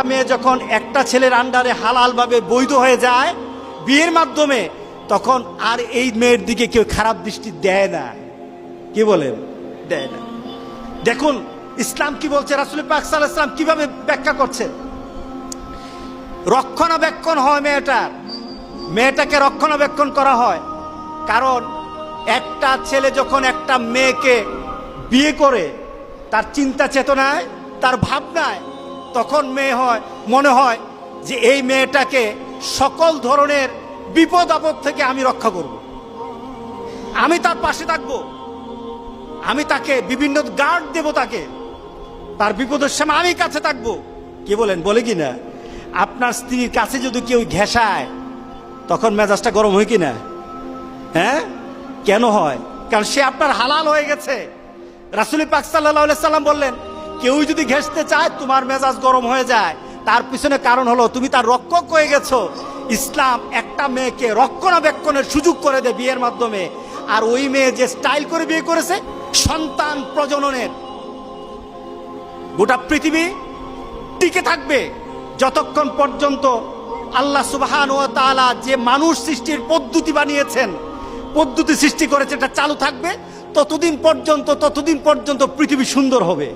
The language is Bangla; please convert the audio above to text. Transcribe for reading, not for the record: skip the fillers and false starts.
একটা মেয়ে যখন একটা ছেলের আন্ডারে হালালভাবে বৈধ হয়ে যায় বিয়ের মাধ্যমে, তখন আর এই মেয়ের দিকে কেউ খারাপ দৃষ্টি দেয় না। কি বলেন? দেয় না। দেখুন ইসলাম কি বলছে, রাসূল পাক সাল্লাল্লাহু আলাইহি ওয়াসাল্লাম কিভাবে ব্যাখ্যা করছেন। রক্ষণাবেক্ষণ হয় মেয়েটাকে রক্ষণাবেক্ষণ করা হয়। কারণ একটা ছেলে যখন একটা মেয়েকে বিয়ে করে তার চিন্তা চেতনায়, তার ভাবনায়, তখন মনে হয় যে এই মেয়েটাকে সকল ধরনের বিপদ আপদ থেকে আমি রক্ষা করব, আমি তার পাশে থাকবো, আমি তাকে বিভিন্ন গার্ড দেব, তার বিপদের সময় আমি কাছে থাকবো। কি বলেন? বলে কি না? আপনার স্ত্রীর কাছে যদি কেউ ঘেঁষায় তখন মেজাজটা গরম হয় কি না? হ্যাঁ, কেন হয়? কারণ সে আপনার হালাল হয়ে গেছে। রাসূল পাক সাল্লাল্লাহু আলাইহি সাল্লাম বললেন, কেউ যদি ঘেঁষতে চায় তোমার মেজাজ গরম হয়ে যায়, তার পিছনে কারণ হলো তুমি তার রক্ষক হয়ে গেছো। ইসলাম একটা মেয়েকে রক্ষণাবেক্ষণের সুযোগ করে দেয় বিয়ের মাধ্যমে। আর ওই মেয়ে যে স্টাইল করে বিয়ে করেছে, সন্তান প্রজননের গোটা পৃথিবী টিকে থাকবে যতক্ষণ পর্যন্ত আল্লাহ সুবহানাহু ওয়া তাআলা যে মানুষ সৃষ্টির পদ্ধতি বানিয়েছেন, পদ্ধতি সৃষ্টি করেছে, এটা চালু থাকবে ততদিন পর্যন্ত পৃথিবী সুন্দর হবে।